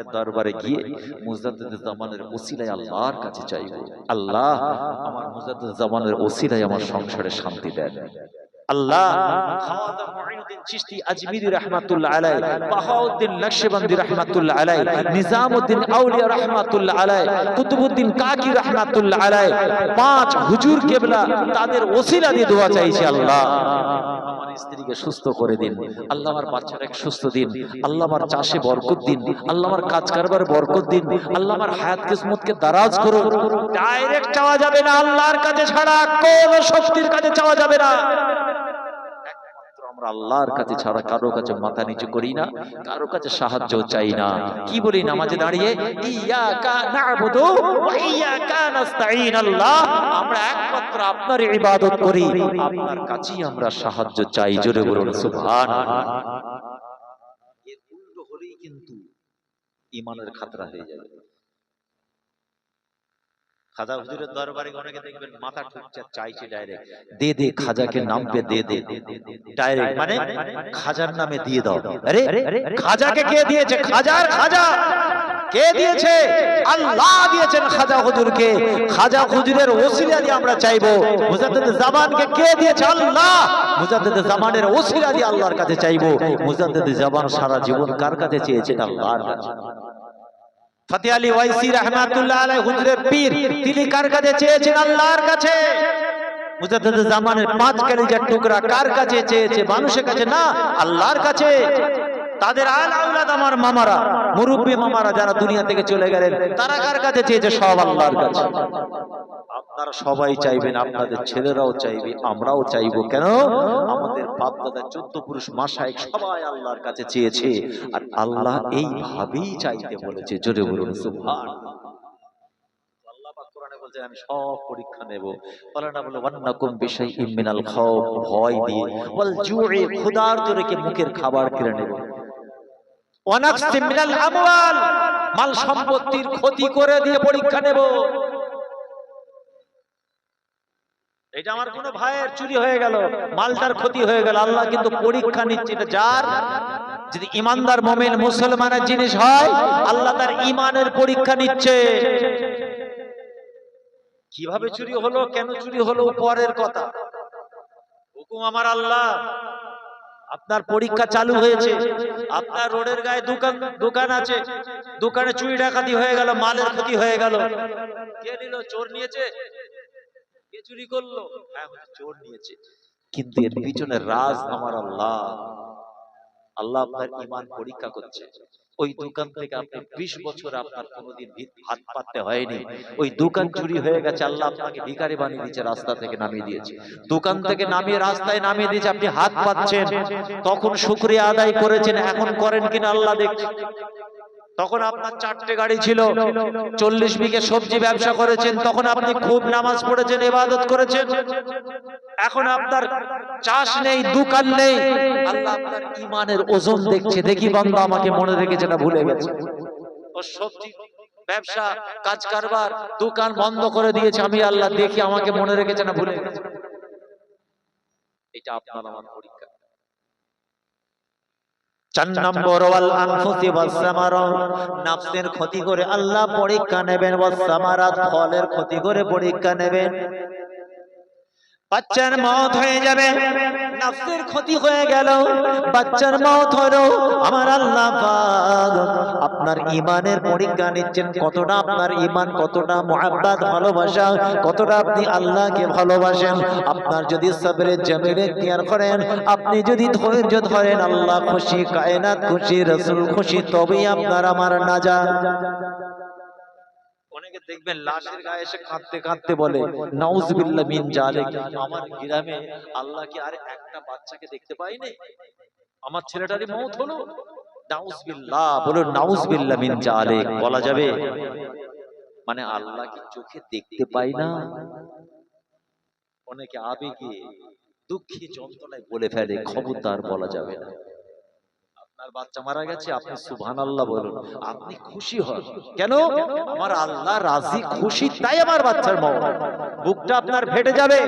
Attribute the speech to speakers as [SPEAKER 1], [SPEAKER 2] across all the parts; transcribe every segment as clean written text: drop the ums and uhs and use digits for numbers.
[SPEAKER 1] জামানের দরবারে গিয়ে মুজাদ্দিদ জামানের ওসিলায় আল্লাহর কাছে চাইবো, আল্লাহ আমার মুজাদ্দিদ জামানের ওসিলায় আমার সংসারে শান্তি দেন। আল্লাহ খাওয়াজা মুঈনুদ্দিন চিশতি আজমিরি রাহমাতুল্লাহ আলাইহি, বাহাউদ্দিন নকশবন্দি রাহমাতুল্লাহ আলাইহি, নিজামউদ্দিন আউলিয়া রাহমাতুল্লাহ আলাইহি, কুতুবউদ্দিন কাকি রাহমাতুল্লাহ আলাইহি, পাঁচ হুজুর কেবলা তাদের ওসিলা দিয়ে দোয়া চাইছি। আল্লাহ আমার স্ত্রীকে সুস্থ করে দিন, আল্লাহ আমার বাচ্চাটাকে সুস্থ দিন, আল্লাহ আমার চাষে বরকত দিন, আল্লাহ আমার কাজ কারবারে বরকত দিন, আল্লাহ আমার হায়াত কিসমতকে দারাজ করুন। ডাইরেক্ট চাওয়া যাবে না, আল্লাহর কাছে ছাড়া কোন শক্তির কাছে চাওয়া যাবে না। আমরা আল্লাহর কাছে ছাড়া কারো কাছে মাথা নিচু করি না, কারো কাছে সাহায্য চাই না। কি বলি নামাজে দাঁড়িয়ে, ইয়াকা না'বুদু ওয়া ইয়াকা নাস্তাঈন। আল্লাহ আমরা একমাত্র আপনার ইবাদত করি, আপনার কাছেই আমরা সাহায্য চাই। জোরে বলুন সুবহানাল্লাহ। এর উল্টো হলেই কিন্তু ঈমানের খাতরা হয়ে যাবে। খাজা হুজুরের দরবারে অনেকে দেখবেন মাথা ঠুকছে, চাইছে ডাইরেক্ট, দে দে খাজাকে নাম পে দে দে, ডাইরেক্ট মানে খাজার নামে দিয়ে দাও। আরে খাজাকে কে দিয়েছে? খাজার খাজা কে দিয়েছে? আল্লাহ দিয়েছেন খাজা হুজুরকে। খাজা হুজুরের ওসিলা দিয়ে আমরা চাইবো। মুজাদ্দিদ জামানকে কে দিয়েছে? আল্লাহ। মুজাদ্দিদ জামানের ওসিলা দিয়ে আল্লাহর কাছে চাইবো। মুজাদ্দিদ জামান সারা জীবন কার কাছে চেয়েছেন? আল্লাহর কাছে। ফতেহ আলী ওয়াইসি রাহমাতুল্লাহ আলাইহি হুজুরের পীর, তিনি কার কাছে চেয়েছেন? আল্লাহর কাছে। মুজাদ্দিদ জামানের পাঁচ কলিজার টুকরা কার কাছে চেয়েছে? মানুষের কাছে না, আল্লাহর কাছে। তাদের আলা আওলাদ আমার মামারা, মুরব্বি মামারা যারা দুনিয়া থেকে চলে গেলেন, তারা কার কাছে চেয়েছে? সব আল্লাহর কাছে। আপনারা সবাই চাইবেন, আপনাদের ছেলেরাও চাইবে, আমরাও চাইবো। কেন? আমাদের বাপ দাদা 14 পুরুষ মাশায়েখ সবাই আল্লাহর কাছে চেয়েছে, আর আল্লাহ এইভাবেই চাইতে বলেছে। জোরে বলুন সুবহানাল্লাহ। আল্লাহ পাক কোরআনে বলছেন আমি সব পরীক্ষা নেব। বলে না বলে ওয়ান্নাকুম বিশাইইম মিনাল খাউফ, ভয় দিয়ে, ওয়াল জুই, ক্ষুধার জোরে কি মুখের খাবার কেড়ে নেব, ওয়া নাকসিম মিনাল আমওয়াল, মাল সম্পত্তির ক্ষতি করে দিয়ে পরীক্ষা নেব। এটা আমার কোন ভাইয়ের চুরি হয়ে গেল, মালটার ক্ষতি হয়ে গেল, আল্লাহ কিন্তু পরীক্ষা নিচ্ছে। এটা যার যদি ইমানদার মুমিন মুসলমানের জিনিস হয়, আল্লাহ তার ইমানের পরীক্ষা নিচ্ছে। কিভাবে চুরি হলো, কেন চুরি হলো, পরের কথা। হুকুম আমার আল্লাহ। আপনার পরীক্ষা চালু হয়েছে, আপনার রোডের গায়ে দোকান আছে, দোকানে চুরি ডাকাতি হয়ে গেল, মালের ক্ষতি হয়ে গেল। কে নিল? চোর নিয়েছে। কে চুরি করলো? হ্যাঁ চোর নিয়েছে, কিন্তু এর পিছনে রাজ আমার আল্লাহ। আল্লাহ আপনার ঈমান পরীক্ষা করছে। ওই দোকান থেকে আপনি 20 বছর আপনার কোনোদিন হাত পাততে হয়নি, ওই দোকান চুরি হয়ে গেছে, আল্লাহ আপনাকে ভিখারি বানিয়ে দিয়েছে, রাস্তা থেকে নামিয়ে দিয়েছে। দোকান থেকে নামিয়ে রাস্তায় নামিয়ে দিয়েছে, আপনি হাত পাচ্ছেন, তখন শুকরিয়া আদায় করেছেন, এখন করেন কিনা আল্লাহ দেখছে। তখন আপনার 4টে গাড়ি ছিল, 40 বিঘে সবজি ব্যবসা করেছেন, তখন আপনি খুব নামাজ পড়েছেন, ইবাদত করেছেন। এখন আপনার চাষ নেই, দোকান নেই, আল্লাহ আপনার ঈমানের ওজন দেখছে, দেখি বান্দা আমাকে মনে রেখেছে না ভুলে গেছে। ও সবজি ব্যবসা, কাজ কারবার, দোকান বন্ধ করে দিয়েছে, আমি আল্লাহ দেখি আমাকে মনে রেখেছে না ভুলে গেছে। এটা আপনার আমার পরীক্ষা। 4 নম্বর ওয়াল আনফুসি ওয়াস সামারাত, নফসের ক্ষতি করে আল্লাহ পরীক্ষা নেবেন। ওয়াস সামারাত, ফলের ক্ষতি করে পরীক্ষা নেবেন। বাচ্চার মওত হয়ে যাবে, নফসের ক্ষতি হয়ে গেল, বাচ্চার মওত হলো, আমার আল্লাহ পাক আপনার ঈমানের পরীক্ষা নিচ্ছেন। কতটা আপনার ঈমান, কতটা মুহাব্বত, ভালোবাসা, কতটা আপনি আল্লাহকে ভালোবাসেন। আপনার যদি সবরে জামিল ইখতিয়ার করেন, আপনি যদি ধৈর্য ধরেন, আল্লাহ খুশি, কায়নাত খুশি, রাসূল খুশি, তবেই আপনার আমার নাজাত। অনেকে দেখবেন লাশের গায়ে এসে কাঁদতে কাঁদতে বলে নাউজুবিল্লাহ মিন জালিক, আমার গ্রামে আল্লাহ কি আর একটা বাচ্চাকে দেখতে পাইনি, আমার ছেলেটারই মওত হলো। নাউজুবিল্লাহ, বলুন নাউজুবিল্লাহ মিন জালিক। বলা যাবে মানে আল্লাহ কি চোখে দেখতে পাই না? অনেকে আবেগে দুঃখে যন্ত্রণায় বলে ফেলে, খবরদার বলা যাবে না। আপনার বাচ্চা মারা গেছে, আপনি সুবহানাল্লাহ বলুন, আপনি খুশি হন। কেন? আমার আল্লাহ রাজি, খুশি, তাই আমার বাচ্চার মওত। বুকটা আপনার ফেটে যাবে,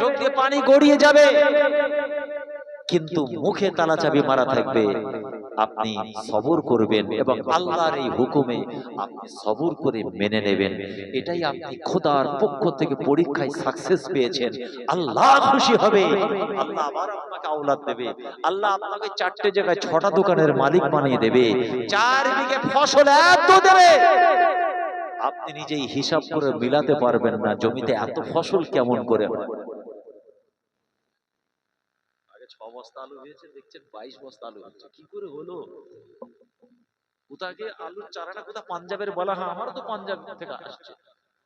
[SPEAKER 1] চোখ দিয়ে পানি গড়িয়ে যাবে, কিন্তু মুখে তালা চাবি মারা থাকবে, আপনি সবর করবেন এবং আল্লাহর এই হুকুমে আপনি সবর করে মেনে নেবেন। এটাই আপনি খোদার পক্ষ থেকে পরীক্ষায় সাকসেস পেয়েছেন। আল্লাহ খুশি হবে, আল্লাহ আবার আপনাকে আওলাদ দেবে, আল্লাহ আপনাকে 4টে জায়গায় 6টা দোকানের মালিক বানিয়ে দেবে, 4 বিঘে ফসল এত দেবে আপনি নিজেই হিসাব করে মিলাতে পারবেন না জমিতে এত ফসল কেমন করে হয়। আগে 6 বস্তা আলু হয়েছে, দেখছেন 22 বস্তা আলু হচ্ছে, কি করে হলো? কোথাকে আলুর চারাটা কোথা পাঞ্জাবের বলা হয়, আমারও তো পাঞ্জাব থেকে আসছে,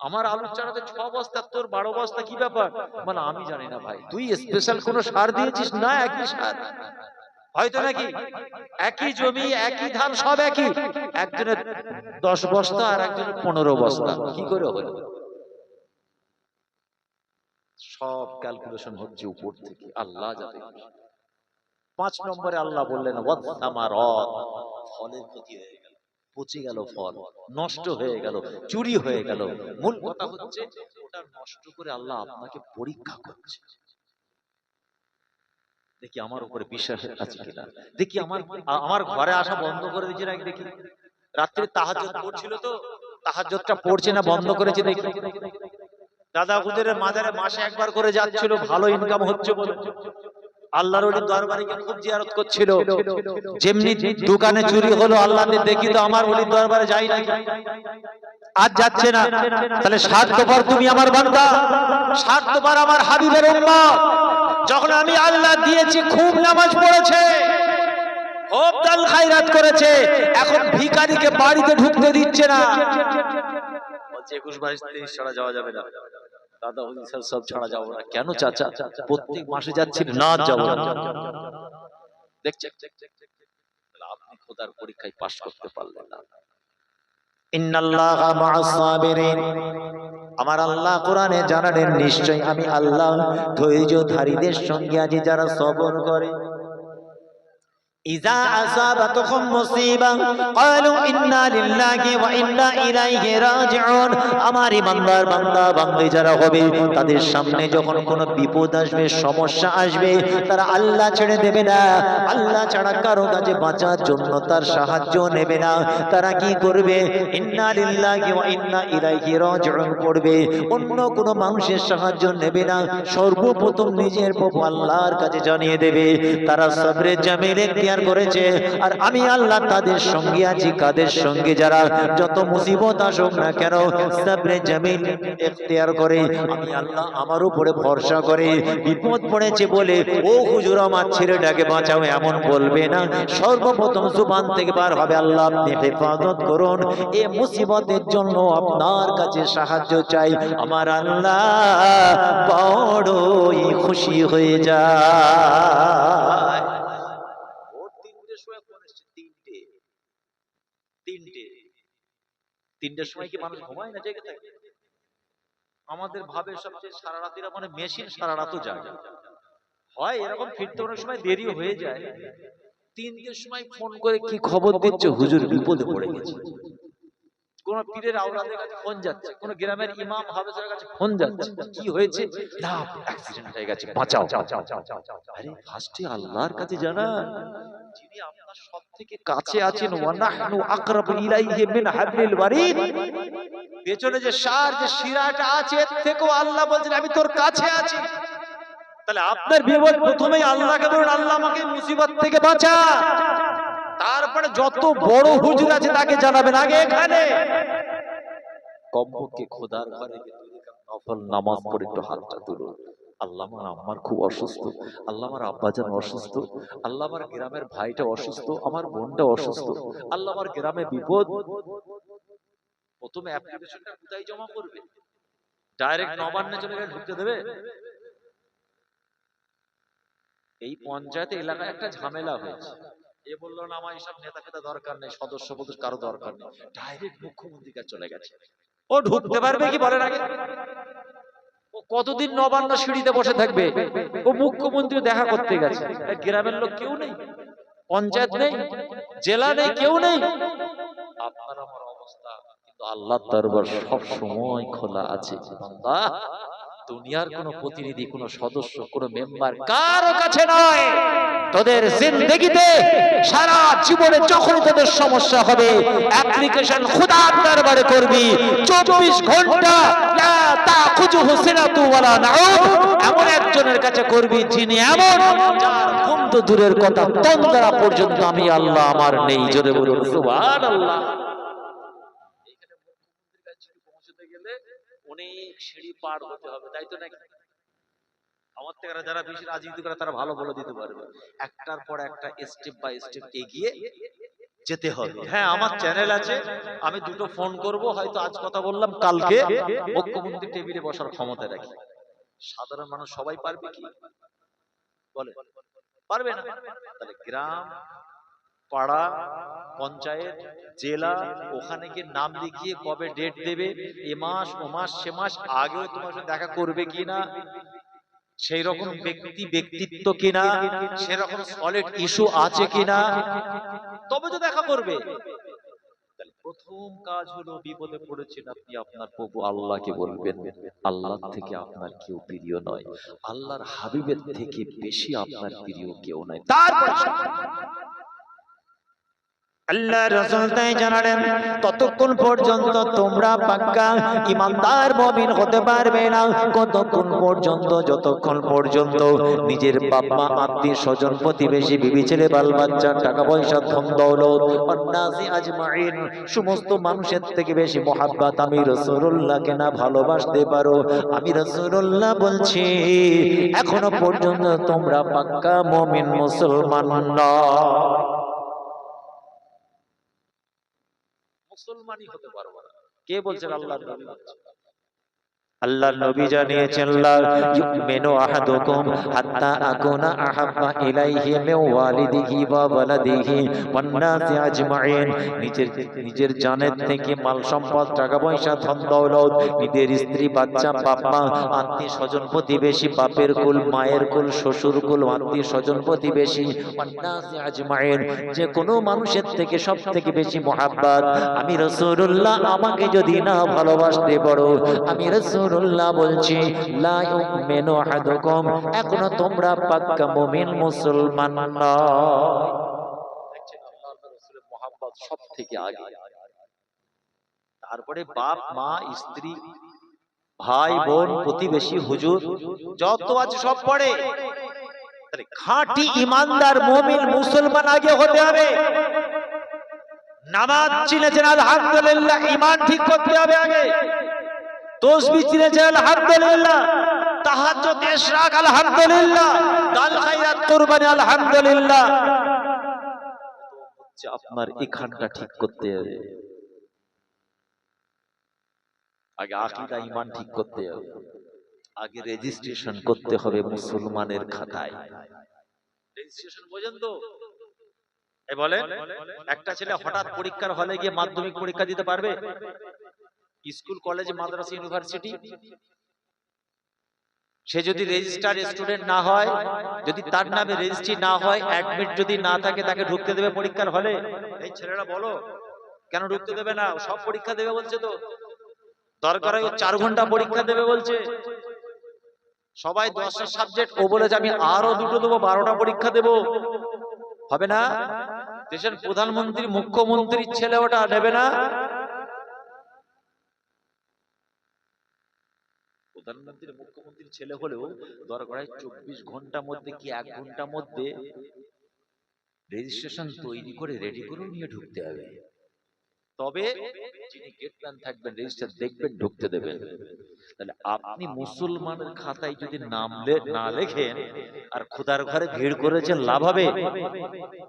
[SPEAKER 1] আমার আলুর চারাতে 6 বস্তা, তোর 12 বস্তা, কি ব্যাপার? মানে আমি জানি না ভাই, তুই স্পেশাল কোন সার দিয়েছিস না একই সার হয়তো, নাকি একই জমি একই ধান সব একই, একজনের 10 বস্তা আর একজনের 15 বস্তা, কি করে হলো? সব ক্যালকুলেশন হচ্ছে উপর থেকে, আল্লাহ জানে। 5 নম্বরে আল্লাহ বললেন ওয়াসসামারাত, ফলের ক্ষতি হয়ে গেল, পচে গেল ফল, নষ্ট হয়ে গেল, চুরি হয়ে গেল। মূল কথা হচ্ছে ওটা নষ্ট করে আল্লাহ আপনাকে পরীক্ষা করছে, দেখি আমার উপরে বিশ্বাস আছে কিনা, দেখি আমার ঘরে আসা বন্ধ করে দিয়েছে নাকি, দেখি রাত্রে তাহাজ্জুদ পড়ছিল তো তাহাজ্জুদটা পড়ছে না বন্ধ করেছে, দেখি দাদা হুজুরের মাজারে মাসে একবার করে যাচ্ছিল, ভালো ইনকাম হচ্ছে বলে আল্লাহর ওলির দরবারে গিয়ে খুব জিয়ারত করছিল, যেমনি দোকানে চুরি হলো আল্লাহ দেখি তো আমার ওলির দরবারে যাই না, আজ যাচ্ছে না, তাহলে স্বার্থপর তুমি আমার বান্দা, স্বার্থপর আমার হাবিবের উম্মত। যখন আমি আল্লাহ দিয়েছি, খুব নামাজ পড়েছে, খুব দান খায়রাত করেছে, এখন ভিখারিকে বাড়িতে ঢুকতে দিচ্ছে না, বলছে 21, 22, 23 ছাড়া যাওয়া যাবে না, দাদা হুজুর স্যার সব ছাড়া যাবো না। কেন চাচা, প্রত্যেক মাসে যাচ্ছি না, যাবো না। দেখছেন আপনি খোদার পরীক্ষায় পাশ করতে পারলেন না। ইন্নাল্লাহা মা'আস সাবিরিন, আমার আল্লাহ কোরআনে জানালেন নিশ্চয় আমি আল্লাহ ধৈর্যধারীদের সঙ্গে আছি, যারা সবর করে। ইযা আসাবাতুকুম মুসিবা ক্বালু ইন্না লিল্লাহি ওয়া ইন্না ইলাইহি রাজিউন, আমার ইমানদার বান্দা বান্দী যারা হবে, তাদের সামনে যখন কোনো বিপদ আসবে, সমস্যা আসবে, তারা আল্লাহ ছেড়ে দেবে না, আল্লাহ ছাড়া কারো কাছে বাঁচার জন্য তার সাহায্য নেবে না। তারা কি করবে? ইন্না লিল্লাহি ওয়া ইন্না ইলাইহি রাজিউন পড়বে, অন্য কোনো মানুষের সাহায্য নেবে না, সর্বপ্রথম নিজের প্রভু আল্লাহর কাছে জানিয়ে দেবে। তারা সবরে জামিলে করেছে, আর আমি আল্লাহ তাদের সঙ্গে আছি, কাদের সঙ্গে? যারা যত মুসিবত আসুক না কেন সবরে জামিল ইখতিয়ার করে, আমি আল্লাহ আমার উপরে ভরসা করে। বিপদ পড়েছে বলে ও হুজুর আমার ছেলেটাকে বাঁচাও এমন বলবে না, সর্বপ্রথম জুবান থেকে বার হবে আল্লাহ আপনি হেফাজত করুন, এই মুসিবতের জন্য আপনার কাছে সাহায্য চাই। আমার আল্লাহ বড়ই খুশি হয়ে যায়। তিনটের সময় কি মানুষ ঘুমায় না, জেগে থাকে? আমাদের ভাবে সবচেয়ে সারা রাতিরা মানে মেশিন সারা রাতও জাগে, হয় এরকম ফিরতে অনেক সময় দেরি হয়ে যায়। 3টের সময় ফোন করে কি খবর দিচ্ছে, হুজুর বিপদে পড়ে গেছে। কোন পীরের আওলাদের কাছে ফোন যাচ্ছে, কোন গ্রামের ইমাম হাফেজের কাছে ফোন যাচ্ছে, কি হয়েছে? না অ্যাক্সিডেন্ট হয়ে গেছে, বাঁচাও। আরে ফার্স্টে আল্লাহর কাছে জানান, যিনি আপনার সবথেকে কাছে আছেন। ওয়া নাহনু আকরাবু ইলাইহি মিন হাবলিল ওয়ারিদ, পেছনে যে সার যে শিরাটা আছে এর থেকেও আল্লাহ বলছেন আমি তোর কাছে আছি। তাহলে আপনার বিপদ প্রথমেই আল্লাহকে বলুন, আল্লাহ আমাকে মুসিবত থেকে বাঁচা, তারপরে যত বড় হুজুর আছে তাকে জানাবেন। আগে এখানে কমপক্ষে খোদার ঘরে নফল নামাজ পড়ে একটু হাতটা তুলুন। আল্লাহ আমার আম্মার খুব অসুস্থ, আল্লাহ আমার আব্বাজান অসুস্থ, আল্লাহ আমার গ্রামের ভাইটা অসুস্থ, আমার বোনটা অসুস্থ, আল্লাহ আমার গ্রামে বিপদ। প্রথমে অ্যাপ্লিকেশনটা কোথায় জমা করবে? ডাইরেক্ট নবান্নে চলে গেলে ঢুকতে দেবে? এই পঞ্চায়েত এলাকায় একটা ঝামেলা হয়েছে, এ বললো না আমার এইসব নেতা ফেতা দরকার নেই, সদস্য সদস্য কারো দরকার নেই, ডাইরেক্ট মুখ্যমন্ত্রীর কাছে চলে গেছে। ও ঢুকতে পারবে কি বলেন আগে? ও কতদিন নবান্ন সিঁড়িতে বসে থাকবে? ও মুখ্যমন্ত্রী দেখা করতে গেছে, গ্রামের লোক কেউ নেই, পঞ্চায়েত নেই, জেলা নেই, কেউ নেই। আপনার আমার অবস্থা, কিন্তু আল্লাহর দরবার সব সময় খোলা আছে। বান্দা দুনিয়ার কোনো প্রতিনিধি, কোনো সদস্য, কোনো মেম্বার কারো কাছে নয়। তোদের জিন্দেগিতে সারা জীবনে যখন তোদের সমস্যা হবে, অ্যাপ্লিকেশন খোদার দরবারে করবি। 24 ঘন্টা লা তাখুযুহু সিনাতু ওয়ালা নাউম, এমন একজনের কাছে করবি যিনি এমন, যার ঘুম তো দূরের কথা, তন্দ্রা পর্যন্ত আমি আল্লাহ আমার নেই। জোরে বলুন সুবহানাল্লাহ। এখানে মুখ্যমন্ত্রীর কাছে পৌঁছতে গেলে অনেক সিঁড়ি পার হতে হবে, তাই তো নাকি? আমার থেকে যারা বেশি রাজনীতি করে তারা ভালো বলে দিতে পারবে। একটার পর একটা স্টেপ বাই স্টেপ এগিয়ে যেতে হবে। হ্যাঁ, আমার চ্যানেল আছে, আমি দুটো ফোন করব, হয়তো আজ কথা বললাম, কালকে মুখ্যমন্ত্রী টেবিলে বসার ক্ষমতা রাখি। সাধারণ মানুষ সবাই পারবে কি? বলে পারবে না। তাহলে গ্রাম, পাড়া, পঞ্চায়েত, জেলা, ওখানে গিয়ে নাম লিখিয়ে কবে ডেট দেবে, এ মাস ও মাস সে মাস আগেও তোমার সাথে দেখা করবে কিনা, সেই রকম ব্যক্তিত্ব কিনা, সেরকম সলিড ইস্যু আছে কিনা, তবে তো দেখা করবে। প্রথম কাজ হলো, বিপদে পড়েছেন আপনি, আপনার প্রভু আল্লাহকে বলবেন। আল্লাহ থেকে আপনার কেউ প্রিয় নয়, আল্লাহর হাবিবের থেকে বেশি আপনার প্রিয় কেউ নয়। তারপর আল্লাহ রাসূল তাই জানালেন, ততক্ষণ পর্যন্ত তোমরা পাক্কা ঈমানদার মুমিন হতে পারবে না। কতক্ষণ পর্যন্ত? যতক্ষণ পর্যন্ত নিজের বাপ মা, আত্মীয় স্বজন, প্রতিবেশী, বিবি ছেলে, বাল বাচ্চা, টাকা পয়সা, ধন দৌলত, অন্নাসি আজমাইন, সমস্ত মানুষের থেকে বেশি মহাব্বত আমি রাসূলুল্লাহকে না ভালোবাসতে পারো। আমি রাসূলুল্লাহ বলছি, এখনো পর্যন্ত তোমরা পাক্কা মুমিন মুসলমান নও। মুসলমানই হতে পারবো না। কে বলছেন? আল্লাহর নবী বলছেন। আল্লাহর নবী জানিয়েছেন, লা ইউমিনু আহাদুকুম হাত্তা আকুনা আহাব্বা ইলাইহি মিন ওয়ালিদিহি ওয়া ওয়ালাদিহি ওয়ান নাসি আজমাইন। নিজের জানের থেকে মাল সম্পদ, টাকা পয়সা, ধন দৌলত, নিজের স্ত্রী, বাচ্চা, বাপ মা, আত্মীয় স্বজন, প্রতিবেশী, বাপের কুল, মায়ের কুল, শ্বশুর কুল, আত্মীয় স্বজন, প্রতিবেশী, ওয়ান নাসি আজমাইন, যে কোনো মানুষের থেকে সব থেকে বেশি মহাব্বত আমি রাসূলুল্লাহ। আমাকে যদি না ভালোবাসতে পারো, আমি রাসূলুল্লাহ বলছি, লা ইউমিনু আহাদুকুম, এখনো তোমরা পাক্কা মুমিন মুসলমান নও। দেখছেন, আল্লাহর রাসূলের মহব্বত সব থেকে আগে। তারপরে বাপ মা, স্ত্রী, ভাই বোন, প্রতিবেশী, হুজুর যত আছে সব পড়ে। তাহলে খাঁটি ঈমানদার মুমিন মুসলমান আগে হতে হবে। নামাজ চিনেছেন আলহামদুলিল্লাহ, ঈমান ঠিক করতে হবে আগে। তাসবিহ চিনেছেন আলহামদুলিল্লাহ, তাহাজ্জুদ, ইশরাক আলহামদুলিল্লাহ, দান খায়রাত, কুরবানি আলহামদুলিল্লাহ। আপনার এখানটা ঠিক করতে হবে আগে, আকীদা ঈমান ঠিক করতে হবে আগে, রেজিস্ট্রেশন করতে হবে মুসলমানের খাতায়। রেজিস্ট্রেশন বোঝেন তো? এই বলেন, একটা ছেলে হঠাৎ পরীক্ষার হলে গিয়ে মাধ্যমিক পরীক্ষা দিতে পারবে? স্কুল, কলেজ, মাদ্রাসা, ইউনিভার্সিটি, সে যদি রেজিস্টার স্টুডেন্ট না হয়, যদি তার নামে রেজিস্ট্রি না হয়, অ্যাডমিট যদি না থাকে, তাকে ঢুকতে দেবে পরীক্ষার হলে? এই ছেলেরা বলো, কেন ঢুকতে দেবে না? সব পরীক্ষা দেবে বলছে তো, দরকার হয় 4 ঘন্টা পরীক্ষা দেবে বলছে। সবাই 10টা সাবজেক্ট, ও বলে যে আমি আরো দুটো দেবো, 12টা পরীক্ষা দেবো। হবে না? দেশের প্রধানমন্ত্রী, মুখ্যমন্ত্রীর ছেলে, ওটা নেবে না? প্রধানমন্ত্রী, মুখ্যমন্ত্রীর ছেলে হলেও দরকার হয় 24 ঘন্টার মধ্যে কি 1 ঘন্টার মধ্যে রেজিস্ট্রেশন তৈরি করে রেডি করে নিয়ে ঢুকতে হবে। তবে যিনি গেটম্যান থাকবেন, রেজিস্টার দেখবেন, ঢুকতে দেবেন। তাহলে আপনি মুসলমানের খাতায় যদি নাম না লেখেন আর খোদার ঘরে ভিড় করেছেন, লাভ হবে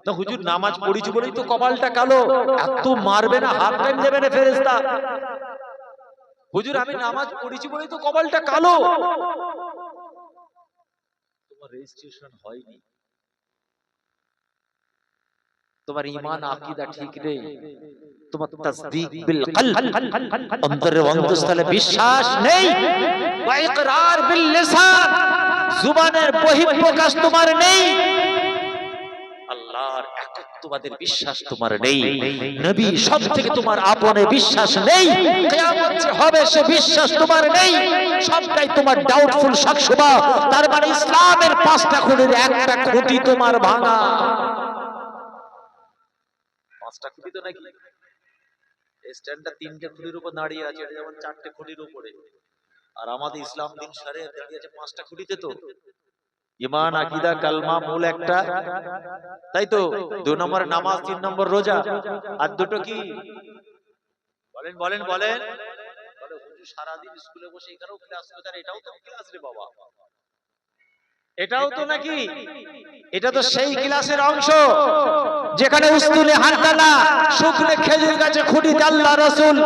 [SPEAKER 1] না? হুজুর নামাজ পড়িছি বলেই তো কপালটা কালো, এত মারবে না, হাত টাইম দেবে না ফেরেশতা। হুজুর আমি নামাজ পড়িছি বলেই তো কপালটা কালো। তোমার রেজিস্ট্রেশন হয়নি, তোমার ঈমান আকীদা ঠিক নেই, তোমার তাসদীক বিল কলব, অন্তরের অন্তঃস্থলে বিশ্বাস নেই, ওয়া ইকরার বিল লিসান, জুবানের বহিঃপ্রকাশ তোমার নেই। আল্লাহর একত্ব একত্ববাদের বিশ্বাস তোমার নেই, নবী সব থেকে তোমার আপনে বিশ্বাস নেই, কিয়ামত যে হবে সে বিশ্বাস তোমার নেই, সবটাই তোমার ডাউটফুল শাকসুবা। তার মানে ইসলামের 5টা খুঁটির একটা খুঁটি তোমার ভাঙা। 5টা খুঁটি তো নাকি স্ট্যান্ডটা 3টে খুঁটির উপর দাঁড়িয়ে আছে, এটা যেমন 4টে খুঁটির উপরে, আর আমাদের ইসলাম দিন শরিয়ত দাঁড়িয়ে আছে 5টা খুঁটিতে। তো ঈমান, আকীদা, কালমা মূল একটা, তাই তো? 2 নম্বর নামাজ, 3 নম্বর রোজা, আর দুটো কি বলেন বলেন বলেন? বলে হুজুর সারাদিন স্কুলে বসে এখানেও ক্লাস করে, আর এটাও তো ক্লাস রে বাবা, এটাও তো নাকি? এটা তো সেই ক্লাসের অংশ যেখানে উস্তুলে হানতালা শুকনো খেজুর গাছে খুঁটিতে আল্লাহ রাসূল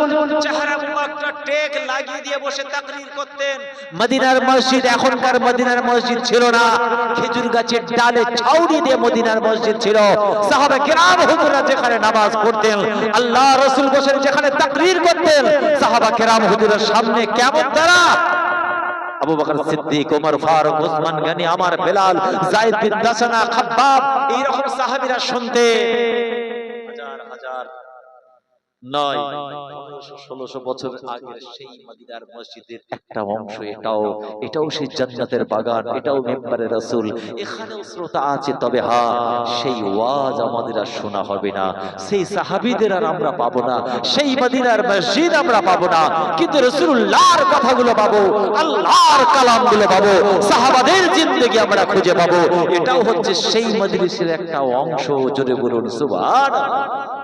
[SPEAKER 1] চেহারা মুবারকটা টেক লাগিয়ে দিয়ে বসে তাকরীর করতেন। মদিনার মসজিদ এখনকার মদিনার মসজিদ ছিল না, খেজুর গাছের ডালে ছাউনি দিয়ে মদিনার মসজিদ ছিল। সাহাবা কিরাম হুজুররা যেখানে নামাজ পড়তেন, আল্লাহ রাসূল বসে যেখানে তাকরীর করতেন, সাহাবা কিরাম হুজুরের সামনে কিয়ামত দ্বারা আবু বকর সিদ্দিক, ওমর ফারুক, ওসমান গনি, আমার বেলাল, যায়েদ বিন দাসানা, খাব্বাব, এই রকম সাহাবীরা শুনতে হাজার হাজার নয় 1500-1600 বছর আগের সেই মদিনার মসজিদের একটা অংশ। এটাও সেই জান্নাতের বাগান, এটাও মিম্বারে রাসূল। এখানেও শ্রোতা আছে, তবে হ্যাঁ, সেই ওয়াজ আমাদের আর শোনা হবে না, সেই সাহাবীদের আর আমরা পাবো না, সেই মদিনার মসজিদ আমরা পাবো না, কিন্তু রাসূলুল্লাহর কথাগুলো পাবো, আল্লাহর কালামগুলো পাবো, সাহাবাদের জিন্দেগি আমরা খুঁজে পাবো। এটাও হচ্ছে সেই মজলিসের একটা অংশ। জোরে বলুন সুবহানাল্লাহ।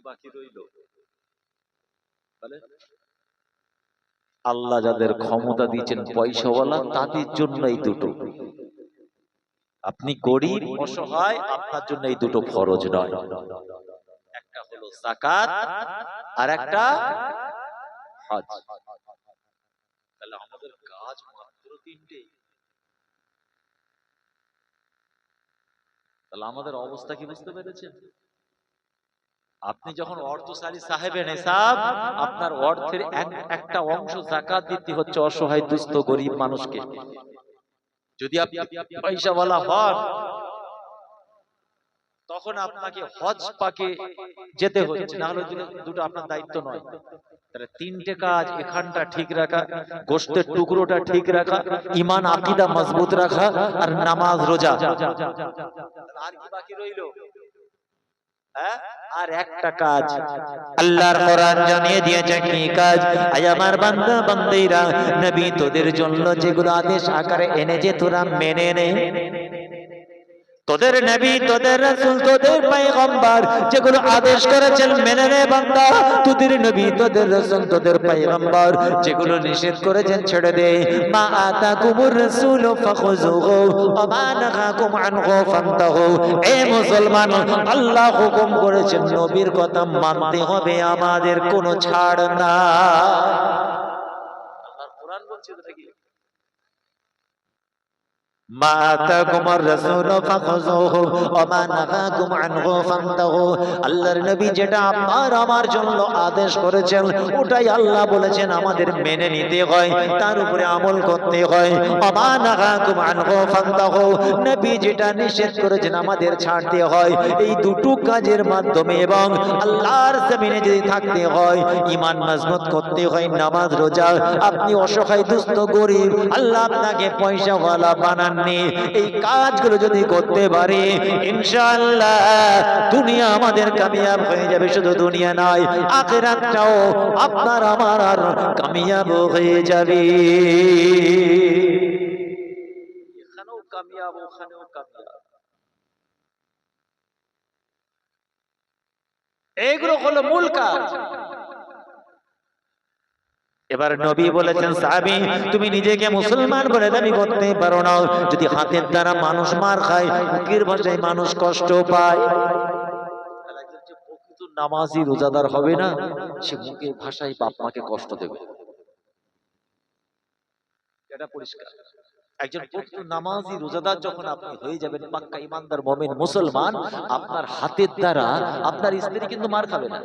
[SPEAKER 1] বাকি রইল আল্লাহ যাদের ক্ষমতা দিয়েছেন পয়সাওয়ালা, তাদের জন্য এই দুটো। আপনি গরিব অসহায়, আপনার জন্য এই দুটো ফরজ নয়। একটা হলো যাকাত, আর একটা হজ। তাহলে আমাদের কাজ মাত্র 3টে। তাহলে আমাদের অবস্থা কি বুঝতে পেরেছেন? আপনি যখন অর্থশালী সাহেবে নেশাব, আপনার অর্থের একটা অংশ যাকাত দিতে হচ্ছে অসহায় দুস্থ গরিব মানুষকে। যদি আপনি পয়সাওয়ালা হন, তখন আপনাকে হজ পাকে যেতে হচ্ছে, না হলে দুটো আপনার দায়িত্ব নয়। তাহলে 3টে কাজ: এখানটা ঠিক রাখা, গোশতের টুকরোটা ঠিক রাখা, ঈমান আকীদা মজবুত রাখা, আর নামাজ রোজা। আর কি বাকি রইল? আর একটা কাজ আল্লাহর কোরআন জানিয়ে দিয়েছে, কি কাজ? আয় আমার বান্দা বান্দীরা, নবী তোদের জন্য যেগুলো আদেশ আকারে এনেছে তোরা মেনে নে। তোদের নবী, তোদের রাসূল, তোদের পয়গম্বর যেগুলো আদেশ করেছেন মেনে নে বান্দা। তোদের নবী, তোদের রাসূল, তোদের পয়গম্বর যেগুলো নিষেধ করেছেন ছেড়ে দে। মা আতাকুমুর রাসূলু ফাখুযুহু ওয়া মা নাহাকুম আনহু ফান্তাহু। এ মুসলমান, আল্লাহ হুকুম করেছেন নবীর কথা মানতে হবে, আমাদের কোনো ছাড় না। আল্লাহর কোরআন বলছে এটা কি? মা আতাকুমুর রাসূলু ফাখুযুহু ওয়া মা নাহাকুম আনহু ফান্তাহু। আল্লাহর নবী যেটা আপনার আমার জন্য আদেশ করেছেন, ওটাই আল্লাহ বলেছেন আমাদের মেনে নিতে হয়, তার উপরে আমল করতে হয়। ওয়া মা নাহাকুম আনহু ফান্তাহু, নবী যেটা নিষেধ করেছেন আমাদের ছাড়তে হয়। এই দুটো কাজের মাধ্যমে এবং আল্লাহর জমিনে যদি থাকতে হয়, ঈমান মজবুত করতে হয়, নামাজ রোজা। আপনি অসহায় দুস্থ গরিব, আল্লাহ আপনাকে পয়সাওয়ালা বানান, এই কাজগুলো যদি করতে পারি, ইনশাআল্লাহ দুনিয়া আমাদের কামিয়াব হয়ে যাবে। শুধু দুনিয়া নয়, আখিরাতটাও আপনার আমার আর কামিয়াব হয়ে যাবে। এখানেও কামিয়াব, ওখানেও কামিয়াব। এগুলো হলো মূল কাজ। এবার নবী বলেছেন, সাহাবী তুমি নিজেকে মুসলমান বলে দাবি করতে পারো না যদি হাতের দ্বারা মানুষ মার খায়, মুখের ভাষায় মানুষ কষ্ট পায়। একজন যে প্রকৃত নামাজি রোজাদার হবে না, সে মুখের ভাষায় বাপ মাকে কষ্ট দেবে, এটা পরিষ্কার। একজন প্রকৃত নামাজি রোজাদার যখন আপনি হয়ে যাবেন, পাক্কা ইমানদার মুমিন মুসলমান, আপনার হাতের দ্বারা আপনার স্ত্রী কিন্তু মার খাবে না,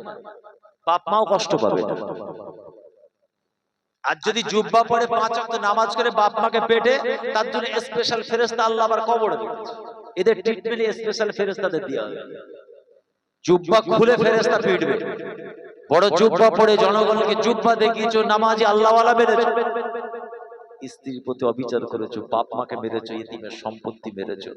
[SPEAKER 1] বাপ মাও কষ্ট পাবে না। আর যদি জুব্বা পরে 5 ওয়াক্ত নামাজ করে বাপ মাকে পেটে, তার জন্য স্পেশাল ফেরেশতা আল্লাহ আবার কবরে দিয়েছে। এদের ট্রিটমেন্ট স্পেশাল ফেরেশতাদের দেওয়া হবে। জুব্বা খুলে ফেরেশতা পিটবে, বড় জুব্বা পরে জনগণকে জুব্বা দেখিয়েছো, নামাজি আল্লাহওয়ালা বেড়েছো, স্ত্রীর প্রতি অবিচার করেছো, বাপ মাকে মেরেছো, ইতিমের সম্পত্তি মেরেছো।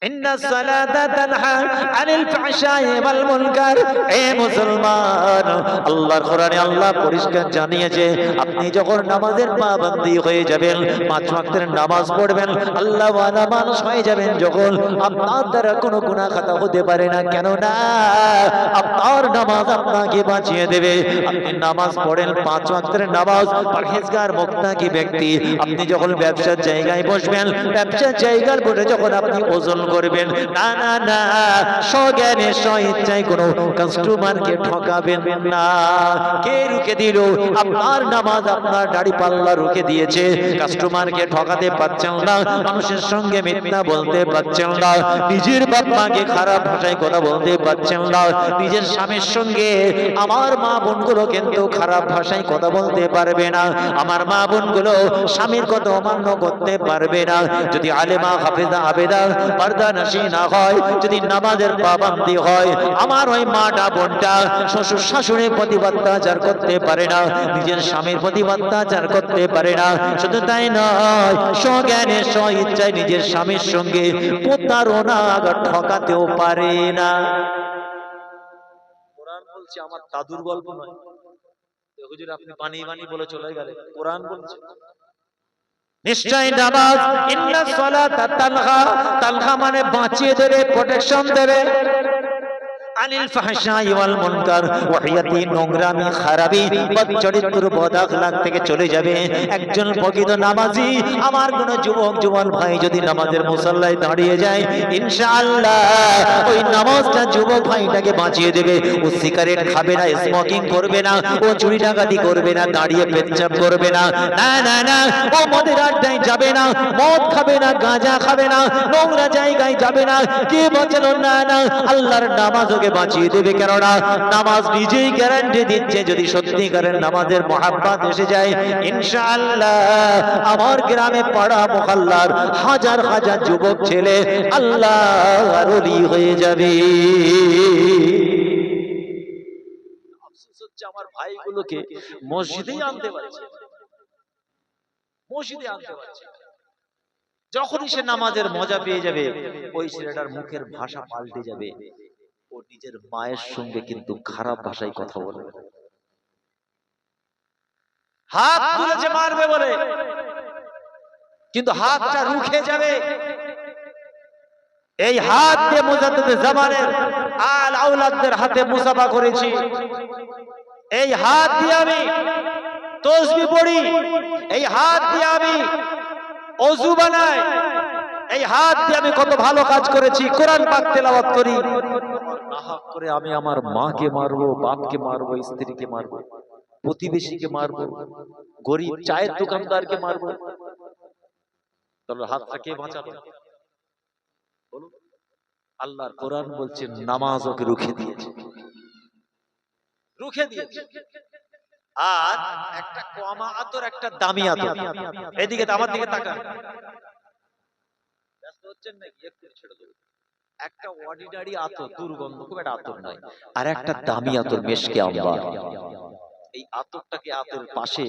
[SPEAKER 1] ইন্না সালাতা তানহা আনিল ফাহশাই ওয়াল মুনকার। এ মুসলমান, আল্লাহর কোরআনে আল্লাহ পরিষ্কার জানিয়েছে, আপনি যখন নামাজের পাবন্দী হয়ে যাবেন, পাঁচ ওয়াক্তের নামাজ পড়বেন, আল্লাহ ওয়ালা মানুষ হয়ে যাবেন, যখন আপনার দ্বারা কোনো গুনাহ খাতা হতে পারে না। কেন না? আপনার নামাজ আপনাকে বাঁচিয়ে দেবে। আপনি নামাজ পড়েন, পাঁচ ওয়াক্তের নামাজ, পরহেজগার মুত্তাকি ব্যক্তি। আপনি যখন ব্যবসার জায়গায় বসবেন, ব্যবসার জায়গার বসে যখন আপনি ওজন করবেন, না না না, সজ্ঞানে স্বইচ্ছায় কোনো কাস্টমারকে ঠকাবেন না। কে রুখে দিল? আপনার নামাজ আপনার দাড়ি পাল্লা রুখে দিয়েছে। কাস্টমারকে ঠকাতে পারছেন না, মানুষের সঙ্গে মিথ্যা বলতে পারছেন না, নিজের বাপ মাকে খারাপ ভাষায় কথা বলতে পারছেন না, নিজের স্বামীর সঙ্গে আমার মা বোনগুলো কিন্তু খারাপ ভাষায় কথা বলতে পারবে না, আমার মা বোনগুলো স্বামীর কথা অমান্য করতে পারবে না। যদি আলেমা হাফেজা আবেদা পর্দা নশী না হয়, যদি নামাজের পাবন্দী হয়, আমার ওই মাটা বোনটা শ্বশুর শাশুড়ির প্রতি অত্যাচার করতে পারে না, নিজের স্বামীর প্রতি অত্যাচার করতে পারে না। শুধু তাই নয়, সজ্ঞানে স্বইচ্ছায় নিজের স্বামীর সঙ্গে প্রতারণা ঠকাতেও পারে না। কোরআন বলছে, আমার দাদুর গল্প নয়। হুজুর আপনি বানিয়ে বানিয়ে বলে চলে গেলেন, কোরআন বলছে নিশ্চয় নামাজ, ইন্না সালাতা তানহা, তানহা মানে বাঁচিয়ে দেবে, প্রোটেকশন দেবে, আনিল ফাহশাই ওয়াল মুনকার, ওয়াহিয়াতি নোংরামি খারাপি বদচরিত্র বদ আখলাক থেকে চলে যাবে। একজন প্রকৃত নামাজি, আমার কোন যুবক জওয়ান ভাই যদি নামাজের মুসাল্লায় দাঁড়িয়ে যায়, ইনশাআল্লাহ ওই নামাজটা যুবক ভাইটাকে বাঁচিয়ে দেবে। ও সিগারেট খাবে না, স্মোকিং করবে না, ও চুরি ডাকাতি করবে না, দাঁড়িয়ে পেচ্ছাপ করবে না, না না না, ও মদের আড্ডায় যাবে না, মদ খাবে না, গাঁজা খাবে না, নোংরা জায়গায় যাবে না। কে বাঁচালো? না না, আল্লাহর নামাজ ওকে বাঁচিয়ে দেবে। কেননা নামাজ নিজেই গ্যারান্টি দিচ্ছে, যদি সত্যিকারের নামাজের মহাব্বত এসে যায়, ইনশাআল্লাহ আমার গ্রামে পাড়া মহল্লার হাজার হাজার যুবক ছেলে আল্লাহর ওলি হয়ে যাবে। আফসোস হচ্ছে আমার ভাইগুলোকে মসজিদেই আনতে পারছে, মসজিদে আনতে পারছে। যখনই সে নামাজের মজা পেয়ে যাবে, ওই ছেলেটার মুখের ভাষা পাল্টে যাবে, ও নিজের মায়ের সঙ্গে কিন্তু খারাপ ভাষায় কথা বলবে, হাত তুলেছে মারবে বলে, কিন্তু হাতটা রুখে যাবে। এই হাত দিয়ে মুজাদ্দিদে জামানের আল আওলাদদের হাতে মুসাফা করেছি, এই হাত দিয়ে আমি তাসবিহ পড়ি, এই হাত দিয়ে আমি ওযু বানাই, এই হাত দিয়ে আমি কত ভালো কাজ করেছি, কোরআন পাক তেলাওয়াত করি। নাহক করে আমি আমার মাকে মারবো, বাপকে মারবো, স্ত্রীকে মারবো, প্রতিবেশীকে মারবো, গরিব চায়ের দোকানদারকে মারবো, তাহলে হাতটা কে বাঁচাবে? বলুন। আল্লাহর কোরআন বলছে নামাজ ওকে রুখে দিয়েছে, রুখে দিয়েছে। আর একটা কমা আতর, একটা দামি আতর, এদিকে আমার দিকে তাকান, ব্যস্ত হচ্ছেন নাকি? একটু ছেড়ে দেবো। একটা অর্ডিনারি আতর, দুর্গন্ধ, খুব একটা আতর নয়, আর একটা দামি আতর, মেশকে আম্বার। এই আতরটাকে আতরের পাশে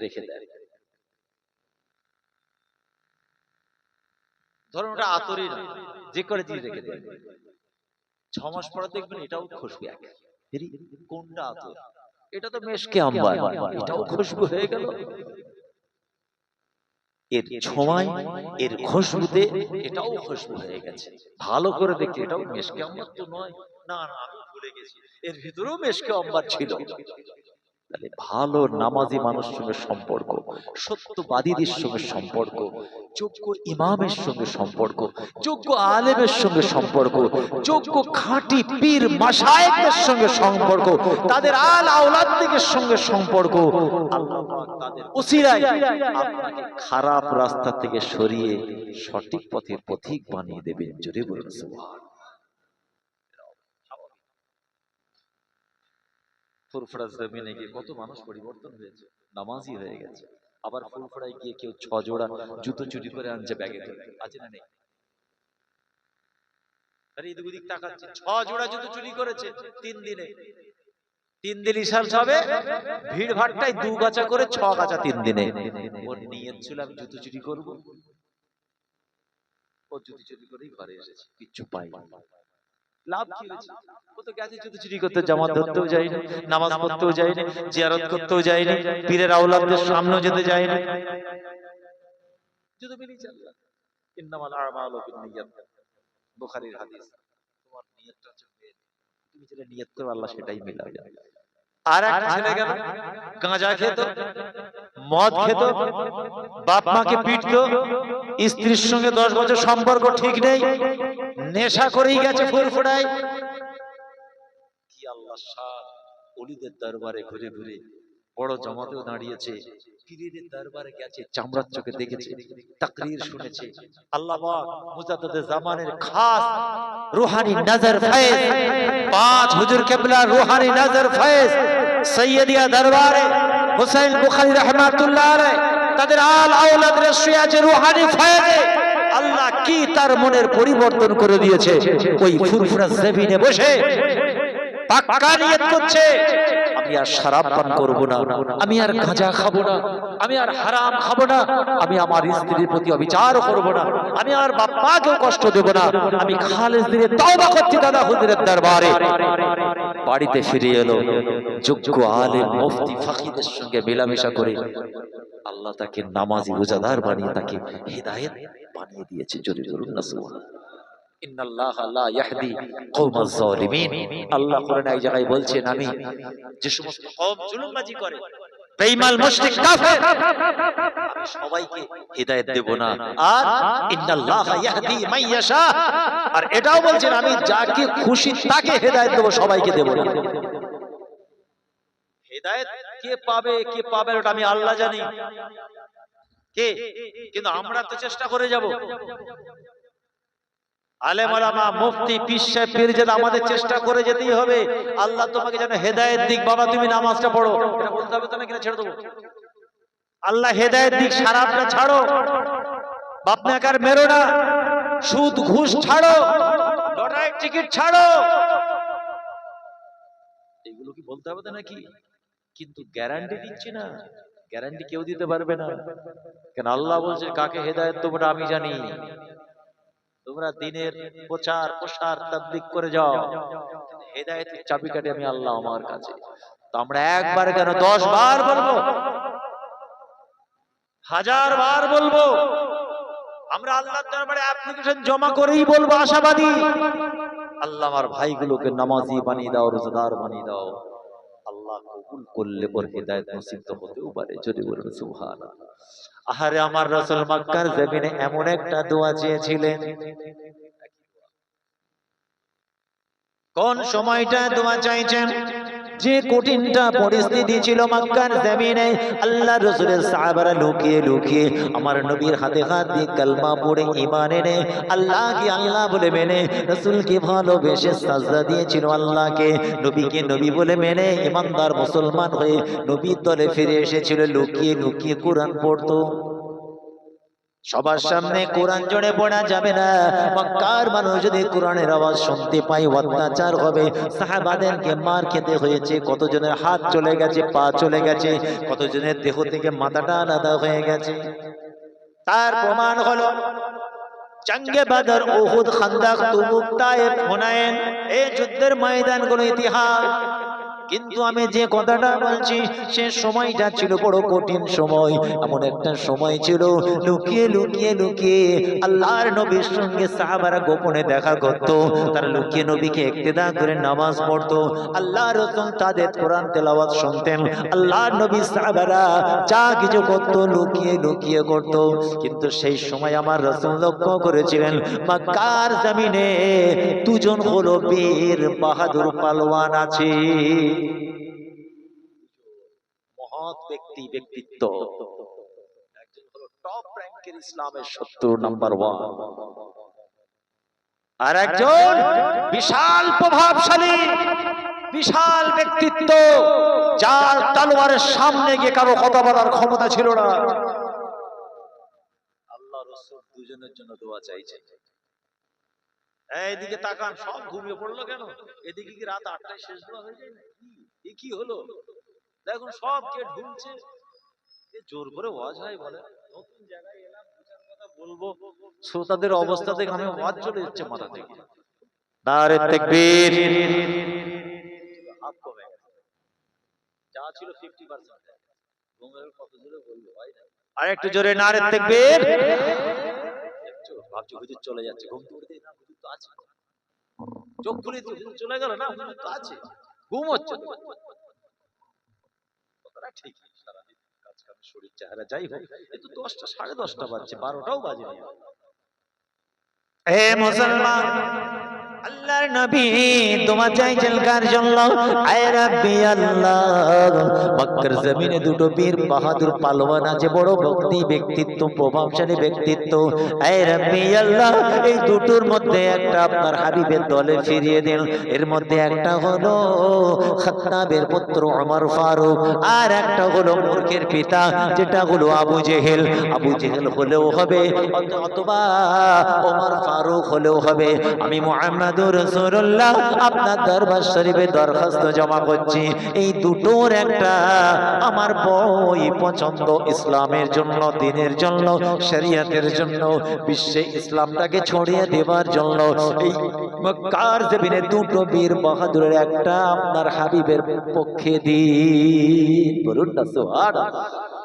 [SPEAKER 1] রেখে দেয়। ধরুন ওটা আতরই না, যে করে জিনিস রেখে দেয়, 6 মাস পরে দেখবেন এটাও খুশবু এক। কোনটা আতর? এটা তো মেশকে আম্বার, এটাও খুশবু হয়ে গেল। এর ছোঁয়ায়, এর খুশবুতে এটাও খুশবু হয়ে গেছে। ভালো করে দেখি, এটাও মেশকে আম্বার তো নয়, না না আমি ভুলে গেছি, এর ভিতরেও মেশকে আম্বার ছিল। তাহলে ভালো নামাজি মানুষের সঙ্গে সম্পর্ক, সত্যবাদীদের সঙ্গে সম্পর্ক, যোগ্য ইমামের সঙ্গে সম্পর্ক, যোগ্য আলেমের সঙ্গে সম্পর্ক, যোগ্য খাঁটি পীর মাশায়েখদের সঙ্গে সম্পর্ক, তাদের আল আওলাদদের সঙ্গে সম্পর্ক, আল্লাহ পাক তাদের ওসিলায় আপনাকে খারাপ রাস্তা থেকে সরিয়ে সঠিক পথের পথিক বানিয়ে দেবেন। জোরে বলুন সুবহান। ফুরফুরা জমিনে গিয়ে কত মানুষ পরিবর্তন হয়েছে, নামাজি হয়ে গেছে। আবার ফুলফড়ায় গিয়ে কেউ 6 জোড়া জুতো চুরি করে আনছে ব্যাগে করে, আছে না নেই? আরে এদিক ওদিক তাকাচ্ছে, 6 জোড়া জুতো চুরি করেছে 3 দিনে। 3 দিন ইশাল হবে, ভিড় ভাট্টায় 2 গাছা করে 6 গাছা 3 দিনে। ওর নিয়ত ছিল আমি জুতো চুরি করব, ও জুতো চুরি করেই ঘরে এসেছে, কিচ্ছু পাই লাভ কি হয়েছে? ও তো গেছে জুতো চুরি করতে, জামাত ধরতেও যায়নি, নামাজ পড়তেও যায়নি, জিয়ারত করতেও যায়নি, পীরের আওলাদদের সামনেও যেতে যায়নি, জুতো মিলেই চাল্লা। ইন্নামাল আমালু বিন্নিয়াত, বুখারীর হাদিস। তোমার নিয়তটা হচ্ছে মেন, তুমি যেটা নিয়ত করো আল্লাহ সেটাই মিলাবে। আর এক ছেলে গেল, গাঁজা খেত, মদ খেত, বাপ মাকে পিটতো, স্ত্রীর সঙ্গে 10 বছর সম্পর্ক ঠিক নেই, নেশা করেই গেছে ফুরফুরায়। কি আল্লাহ শান, ওলিদের দরবারে ঘুরে ঘুরে বড় জমাতেও দাঁড়িয়েছে, পীরের দরবারে গেছে, চামড়ার চোখে দেখেছে, তাকরীর শুনেছে। আল্লাহ পাক মুজাদ্দিদে জামানের খাস রূহানি নজর ফয়েজ, 5 হুজুর কিবলা রূহানি নজর ফয়েজ সৈয়দিয়া দরবারে হুসাইন বুখারী রাহমাতুল্লাহ আলাইহি, তাদের আল আওলাদ রশিয়া যে রূহানি ফয়েজে আল্লাহ কি তার মনের পরিবর্তন করে দিয়েছে। ওই ফুরফুরা জমিনে বসে পাক্কা নিয়ত করছে, আমি আর শরাব পান করব না, আমি আর গাঁজা খাবো না, আমি আর হারাম খাবো না, আমি আমার স্ত্রীর প্রতি অবিচার করব না, আমি আর বাপ মাকেও কষ্ট দেব না, আমি খালেস দিলে তওবা করছি দাদা হুজুরের দরবারে। বাড়িতে ফিরে এলো, যোগ্য আলেম মুফতি ফাকিদের সঙ্গে মেলামেশা করে আল্লাহ তাকে নামাজি রোজাদার বানিয়ে তাকে হিদায়াত বানিয়ে দিয়েছে। জোরে বলুন না সুবহানাল্লাহ। ইন্নাল্লাহা লা ইয়াহদি কওমাজ জালিমিন। আল্লাহ কোরআনে এক জায়গায় বলছেন, আমি যে সমস্ত কওম জুলুমবাজি করে, বেঈমান মুশরিক কাফের, আমি সবাইকে হিদায়াত দেব না। আর ইন্নাল্লাহা ইয়াহদি মান ইয়াশা, আর এটাও বলছেন আমি যাকে খুশি তাকে হিদায়াত দেব, সবাইকে দেব না। হিদায়াত কে পাবে কে পাবে ওটা আমি আল্লাহ জানি কে, কিন্তু আমরা তো চেষ্টা করে যাব। আলেম ওলামা মুফতি পীর সাহেব পীরজাদা আমাদের চেষ্টা করে যেতেই হবে। আল্লাহ তোমাকে যেন হেদায়েত দিক, বাবা তুমি নামাজটা পড়ো, এটা বলতে হবে তো, না কিনা ছেড়ে দেবো? আল্লাহ হেদায়েত দিক, খারাপটা ছাড়ো, বাপ মাকার মেরো না, সুদ ঘুষ ছাড়ো, লটারির টিকিট ছাড়ো, এগুলো কি বলতে হবে তো নাকি? কিন্তু গ্যারান্টি দিচ্ছি না, গ্যারান্টি কেউ দিতে পারবে না। কেন আল্লাহ বলছে কাকে হেদায়েত দেবো আমি জানি। তোমরা দিনের প্রচার প্রসার তাবলীগ করে যাও, হেদায়েতের চাবিকাঠি আমি আল্লাহ আমার কাছে। তো আমরা একবার কেন 10 বার বলবো, 1000 বার বলবো, আমরা আল্লাহর দরবারে অ্যাপ্লিকেশন জমা করেই বলবো আশাবাদী, আল্লাহ আমার ভাইগুলোকে নামাজি বানিয়ে দাও, রোজাদার বানিয়ে দাও। আল্লাহ কবুল করলে পর হেদায়েত নসিব তো হতেও পারে। যদি বলুন সুবহানাল্লাহ। আহারে আমার রাসূল মক্কার জমিনে এমন একটা দোয়া চেয়েছিলেন, কোন সময়টা দোয়া চাইছেন, যে কঠিনটা পরিস্থিতি ছিল মক্কার জমিনে, আল্লাহ রাসূলের সাহাবারা লুকিয়ে লুকিয়ে আমার নবীর হাতে হাত দিয়ে কালমা পড়ে ঈমান এনে আল্লাহকে আল্লাহ বলে মেনে, রাসূলকে ভালোবেসে সাজদা দিয়েছিল আল্লাহকে, নবীকে নবী বলে মেনে ঈমানদার মুসলমান হয়ে নবীর দলে ফিরে এসেছিল। লুকিয়ে লুকিয়ে কোরআন পড়তো। সবার সামনে কোরআন জোরে পড়া যাবে না, মক্কার মানুষ যদি কোরআনের আওয়াজ শুনতে পায় অত্যাচার হবে। সাহাবাদেরকে মার খেতে হয়েছে, কতজনের হাত চলে গেছে, পা চলে গেছে, কতজনের দেহ থেকে মাথাটা আলাদা হয়ে গেছে। তার প্রমাণ হলো জঙ্গে বদর, উহুদ, খান্দক, তাবুক, তায়েফ, হুনাইন, এই যুদ্ধের ময়দানগুলো ইতিহাস। কিন্তু আমি যে কথাটা বলছি সে সময়টা ছিল বড় কঠিন সময়। এমন একটা সময় ছিল লুকিয়ে লুকিয়ে লুকিয়ে আল্লাহর নবীর সঙ্গে সাহাবারা গোপনে দেখা করত, তারা লুকিয়ে নবীকে ইক্তেদা করে নামাজ পড়তো, আল্লাহর রাসূল তাদের কোরআন তেলাওয়াত শুনতেন, আল্লাহর নবী সাহাবারা যা কিছু করত লুকিয়ে লুকিয়ে করত। কিন্তু সেই সময় আমার রাসূল লক্ষ্য করেছিলেন মক্কার জমিনে দুজন হলো বীর বাহাদুর পালোয়ান আছে, মহৎ ব্যক্তি, ব্যক্তিত্ব। একজন হলো টপ র্যাঙ্কের ইসলামের 70 নাম্বার 1, আর একজন বিশাল প্রভাবশালী বিশাল ব্যক্তিত্ব, যার তলোয়ারের সামনে গিয়ে কারো কথা বলার ক্ষমতা ছিল না। আল্লাহ রাসূল দুজনের জন্য দোয়া চাইছেন। এইদিকে তাকান, সব ঘুমিয়ে পড়লো কেন? এদিকে কি রাত 8টায় শেষ দোয়া হয়ে যায় না? কি হলো? দেখুন সব কে ঢুকছে, জোর করে ওয়াজ হয় বলে। নতুন জায়গায় এলাম, দুটার কথা বলবো, শ্রোতাদের অবস্থা দেখে আমি ওয়াজ চলে যাচ্ছে মাথা থেকে। নারে তাকবীর। হাত কমে গেছে, যা ছিল 50%। ঘুমের কত জোরে বলবো ভাই না, আর একটু জোরে নারে তাকবীর। ভাবছি হুজুর চলে যাচ্ছে, ঘুম তুলতে না, হুজুর তো আছে। চোখ খুলে হুজুর চলে গেল না, হুজুর তো আছে, ঘুম হচ্ছে। কথাটা ঠিক, সারাদিন কাজ কামে শরীর চেহারা যাই হোক, এই তো 10টা 10:30 বাজছে, 12টাও বাজেনি। হে মুসলমান, আল্লাহর নবী দোয়া চাইছেন কার জন্য? আয় রাব্বি আল্লাহ, মক্কার জমিনে দুটো বীর বাহাদুর পালোয়ান আছে, বড় ভক্তি ব্যক্তিত্ব, প্রভাবশালী ব্যক্তিত্ব। আয় রাব্বি আল্লাহ, এই দুটোর মধ্যে একটা আপনার হাবিবের দলে ফিরিয়ে দিন। এর মধ্যে একটা হলো খাত্তাবের পুত্র ওমর ফারুক, আর একটা হলো মূর্খের পিতা, যেটা হলো আবু জেহেল। আবু জেহেল হলেও হবে, অথবা ওমর ফারুক হলেও হবে। আমি মুহাম্মদুর রাসূলুল্লাহ আপনার দরবার শরীফে দরখাস্ত জমা করছি, এই দুটোর একটা আমার বই পছন্দ, ইসলামের জন্য, দ্বীনের জন্য, শরীয়তের জন্য, বিশ্বে ইসলামটাকে ছড়িয়ে দেওয়ার জন্য। এই মক্কার জমিনে দুটো বীর বাহাদুরের একটা আপনার হাবিবের পক্ষে দিন, বলুন না সুবহানাল্লাহ।